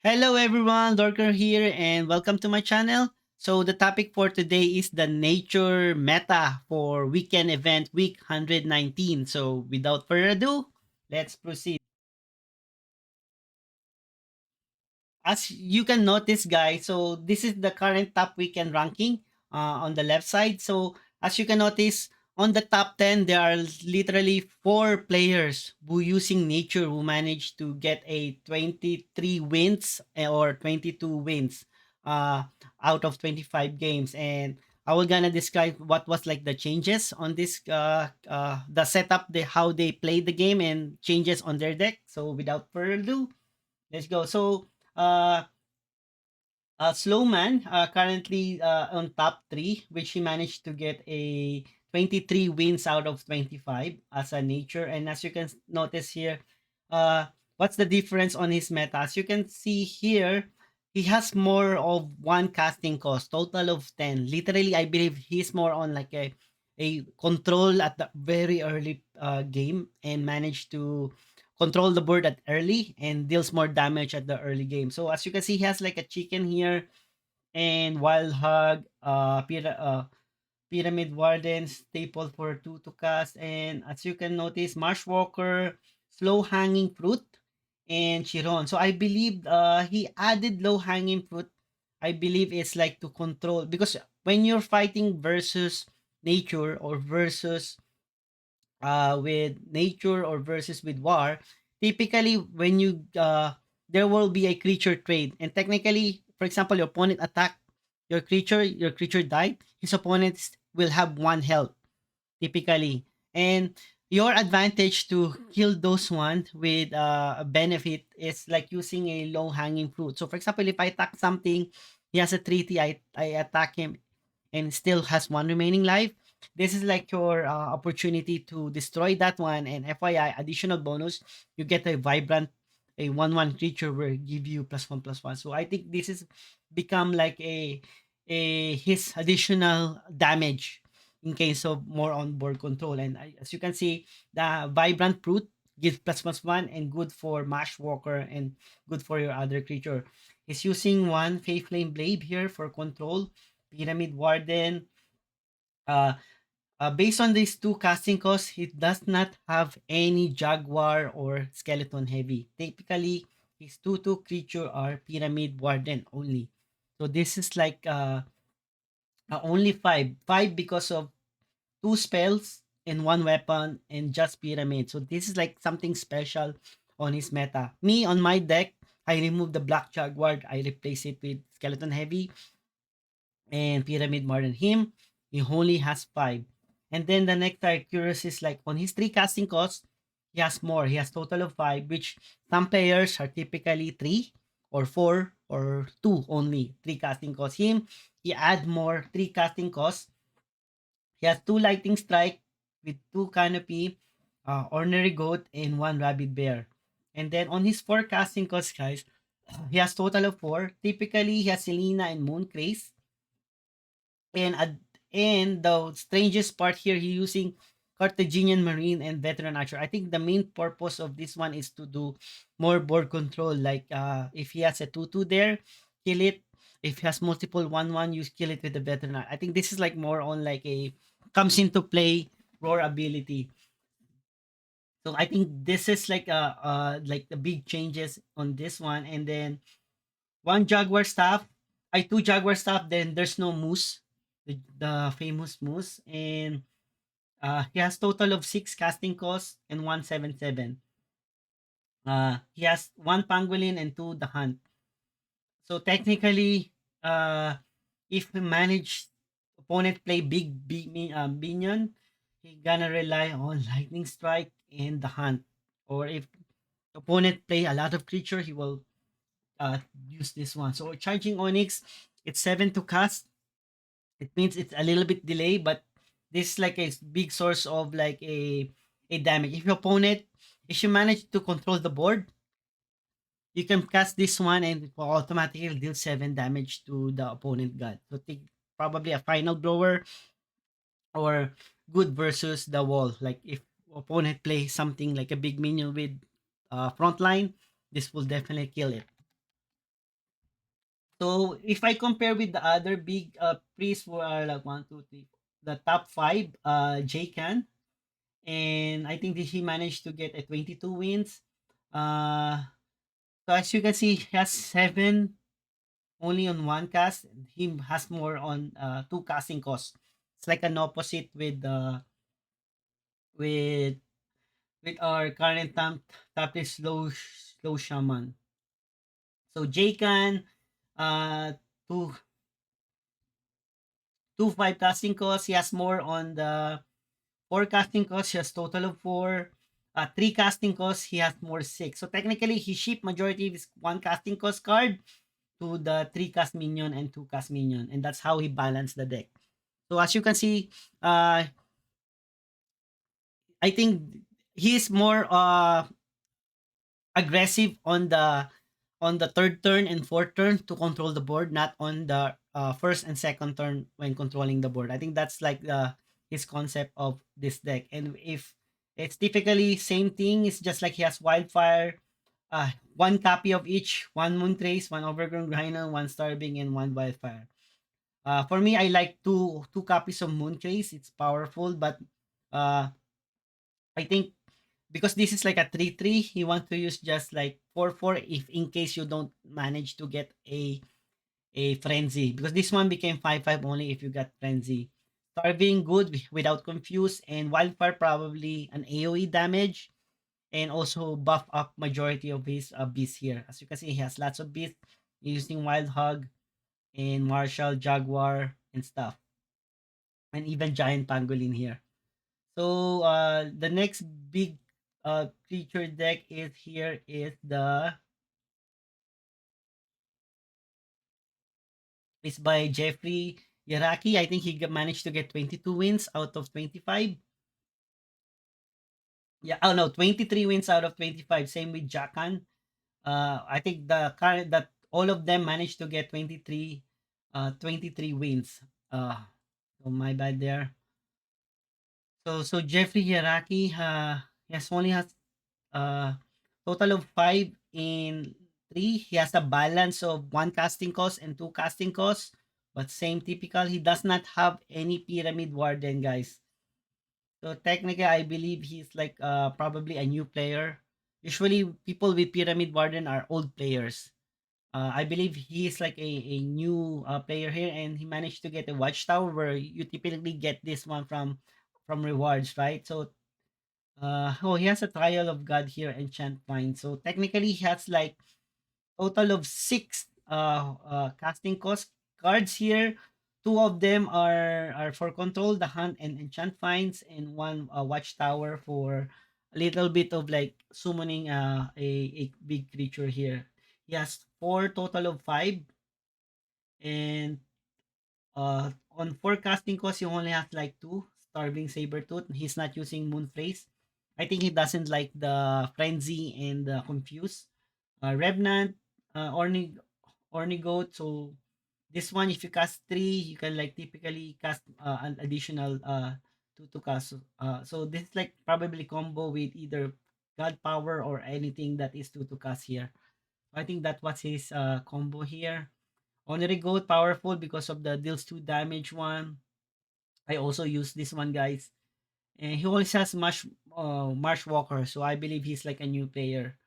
Hello everyone, Lorker here and welcome to my channel. So the topic for today is the nature meta for weekend event week 119. So without further ado, let's proceed. As you can notice, guys, so this is the current top weekend ranking on the left side. So as you can notice, on the top 10, there are literally four players who using nature who managed to get a 23 wins or 22 wins uh, out of 25 games. And I will gonna describe what was like the changes on this, the setup, how they played the game and changes on their deck. So without further ado, let's go. So uh Slowman currently on top three, which he managed to get a 23 wins out of 25 as a nature. And as you can notice here, what's the difference on his meta? As you can see here, he has more of one casting cost, total of 10. Literally, I believe he's more on like a control at the very early game and managed to control the board at early and deals more damage at the early game. So as you can see, he has like a chicken here and wild hog, pyramid warden, staple for two to cast, and as you can notice, marshwalker, slow hanging fruit, and chiron. So I believe he added low hanging fruit. I believe it's like to control because when you're fighting versus nature or versus with nature or versus with war, typically when you there will be a creature trade, and technically, for example, your opponent attack your creature died, his opponents will have one health typically, and your advantage to kill those one with a benefit is like using a low hanging fruit. So, for example, if I attack something, he has a treaty, I attack him and still has one remaining life. This is like your opportunity to destroy that one. And FYI, additional bonus, you get a vibrant, a 1/1 creature where give you +1/+1. So I think this is become like a his additional damage in case of more on-board control. And as you can see, the vibrant fruit gives +1/+1 and good for Mash Walker and good for your other creature. He's using one Fey Flame Blade here for control, Pyramid Warden. Uh, Based on these two casting costs, it does not have any Jaguar or Skeleton Heavy. Typically, his 2/2 creature are Pyramid Warden only. So this is like only five. Five because of two spells and one weapon and just pyramid. So this is like something special on his meta. Me on my deck, I remove the Black Jaguar. I replace it with Skeleton Heavy and Pyramid more than him. He only has five. And then the next are curious is like on his three casting costs, he has more. He has total of five, which some players are typically three or four or two only. Three casting costs. Him, he add more three casting costs. He has two lightning strike with two canopy, ornery goat, and one rabid bear. And then on his forecasting cost, guys, he has total of four. Typically, he has Selena and Moon Craze. And the strangest part here, he using Carthaginian Marine and Veteran Archer. I think the main purpose of this one is to do more board control. Like if he has a 2/2 there, kill it. If he has multiple 1/1, you kill it with the Veteran. I think this is like more on like a comes into play roar ability. So I think this is like the big changes on this one. And then one Jaguar staff, I two Jaguar staff, then there's no Moose, the famous Moose. And he has total of six casting costs and 177. He has one Pangolin and two the Hunt. So technically, uh, if we manage opponent play minion, he gonna rely on Lightning Strike and the Hunt. Or if opponent play a lot of creature, he will use this one. So charging Onyx, it's 7 to cast. It means it's a little bit delay, but this is like a big source of like a damage. If your opponent, if you manage to control the board, you can cast this one and it will automatically deal 7 damage to the opponent god. So think probably a final blower or good versus the wall. Like if opponent plays something like a big minion with front line, this will definitely kill it. So if I compare with the other big priests who are like one, two, three, the top five, J-Can, and I think that he managed to get a 22 wins. Uh, so as you can see, he has seven only on one cast. He has more on two casting costs. It's like an opposite with with our current top is slow shaman. So J-Can, uh, two two five casting costs. He has more on the four casting costs. He has total of four. Three casting costs. He has more six. So technically, he shipped majority of his one casting cost card to the three cast minion and two cast minion, and that's how he balanced the deck. So as you can see, uh, I think he's more aggressive on the third turn and fourth turn to control the board, not on the first and second turn when controlling the board. I think that's like his concept of this deck. And if it's typically same thing, it's just like he has wildfire, one copy of each, one moontrace, one overgrown rhino, one starving, and one wildfire. For me, I like two copies of moontrace. It's powerful, but uh, I think because this is like a 3-3, you want to use just like 4-4 if in case you don't manage to get a frenzy, because this one became 5-5 only if you got frenzy. Starving good without confuse, and wildfire probably an AoE damage, and also buff up majority of his beasts here. As you can see, he has lots of beasts using wild hug and martial jaguar and stuff, and even giant pangolin here. So the next big creature deck is by Jeffrey Yaraki. I think he managed to get 22 wins out of 25. Yeah, oh no, 23 wins out of 25. Same with Jakan. I think the current that all of them managed to get 23 wins. So my bad there. So Jeffrey Yaraki has only has uh total of 5 in 3. He has a balance of 1 casting cost and 2 casting costs, but same typical, he does not have any pyramid warden, guys. So technically, I believe he's like probably a new player. Usually, people with pyramid warden are old players. I believe he is like a new player here, and he managed to get a watchtower where you typically get this one from rewards, right? So oh, he has a trial of God here, enchant find. So technically, he has like total of six casting cost cards here. Two of them are for control, the hunt and enchant finds, and one watchtower for a little bit of like summoning a big creature here. He has four total of five, and on forecasting cost, he only has like two starving sabertooth. He's not using moonphrase. I think he doesn't like the frenzy and the confuse. Revenant, Ornigoat. So this one, if you cast three, you can like typically cast an additional two to cast. So this is like probably combo with either God Power or anything that is two to cast here. I think that was his combo here. Honorary Goat, powerful because of the deals 2 damage one. I also use this one, guys. And he always has Marsh Walker, so I believe he's like a new player.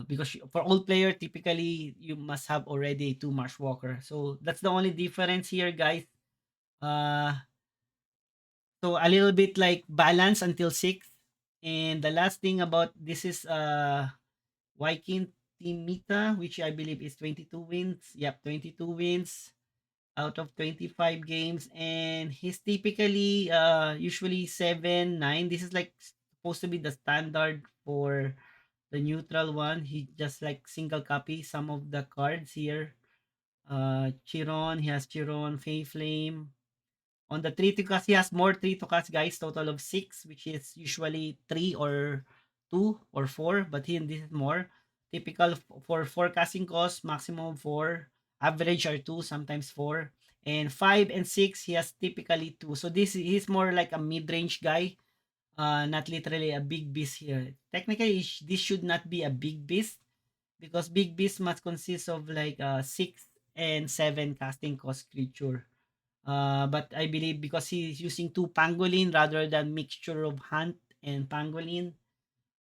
Because for old player, typically you must have already two Marsh Walker. So that's the only difference here, guys. Uh, so a little bit like balance until 6. And the last thing about this is Viking Team Meta, which I believe is 22 wins. Yep, 22 wins out of 25 games, and he's typically usually 7-9. This is like supposed to be the standard for the neutral one. He just like single copy some of the cards here. Chiron, he has Chiron, Fey Flame. On the 3 to cast, he has more 3 to cast, guys, total of 6, which is usually 3 or 2 or 4, but here this is more. Typical for forecasting cost, maximum 4, average are 2, sometimes 4. And 5 and 6, he has typically 2. So he's more like a mid-range guy, not literally a big beast here. Technically, this should not be a big beast. because Big Beast must consist of like 6 and 7 casting cost creature. But I believe because he's using two pangolin rather than mixture of hunt and pangolin,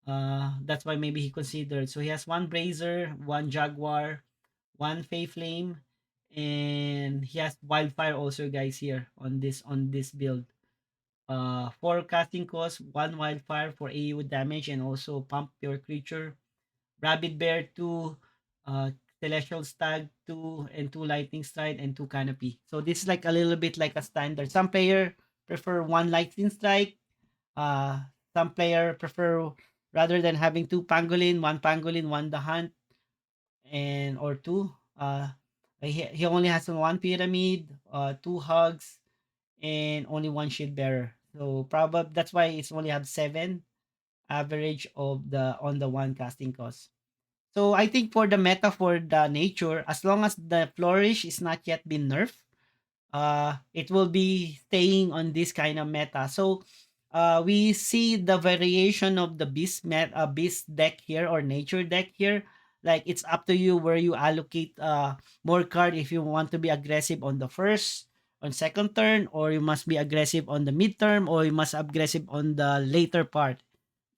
that's why maybe he considered. So he has one brazier, one jaguar, one fey flame, and he has wildfire also, guys, here on this build. Four casting cost, one wildfire for AU damage, and also pump your creature. Rabbit bear two, celestial stag two, and two lightning strike and two canopy. So this is like a little bit like a standard. Some player prefer one lightning strike. Uh, some player prefer rather than having two pangolin, one the hunt, and or two. He only has one pyramid, two hugs, and only one shield bearer. So probably that's why it's only have 7 average of the on the one casting cost. So I think for the meta for the nature, as long as the flourish is not yet been nerfed, it will be staying on this kind of meta. So we see the variation of the beast deck here or nature deck here. Like it's up to you where you allocate more card if you want to be aggressive on the first, on second turn, or you must be aggressive on the midterm, or you must aggressive on the later part.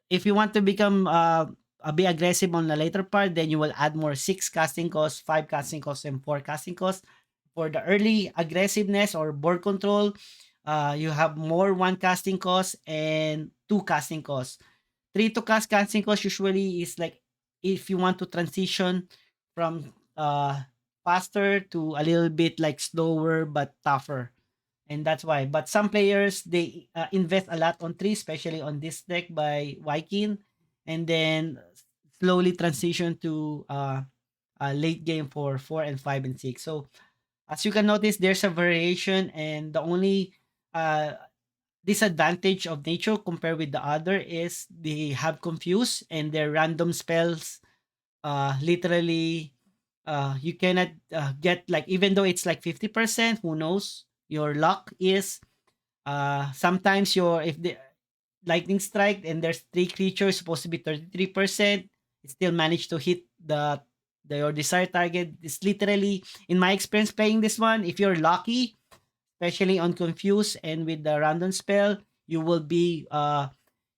If you want to become be aggressive on the later part, then you will add more 6 casting costs, 5 casting costs, and 4 casting costs. For the early aggressiveness or board control, you have more 1 casting cost and 2 casting costs. 3 to casting cost usually is like if you want to transition from faster to a little bit like slower but tougher, and that's why. But some players they invest a lot on three, especially on this deck by Wykin, and then slowly transition to late game for 4 and 5 and 6. So as you can notice, there's a variation, and the only uh, disadvantage of nature compared with the other is they have confused and their random spells literally you cannot get like even though it's like 50%, who knows your luck is sometimes your if the lightning strike and there's three creatures supposed to be 33%, it still managed to hit the your desired target. It's literally in my experience playing this one, if you're lucky, especially on confuse and with the random spell, you will be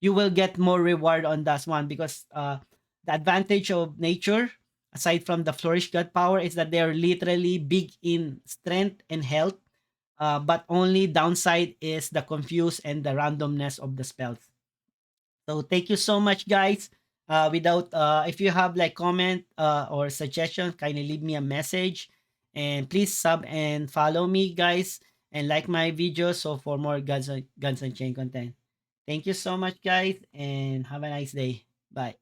you will get more reward on that one because the advantage of nature aside from the flourish god power is that they're literally big in strength and health, but only downside is the confuse and the randomness of the spells. So thank you so much, guys. Without if you have like comment or suggestion, kindly leave me a message, and please sub and follow me, guys, and like my videos. So for more guns and chain content. Thank you so much, guys, and have a nice day. Bye.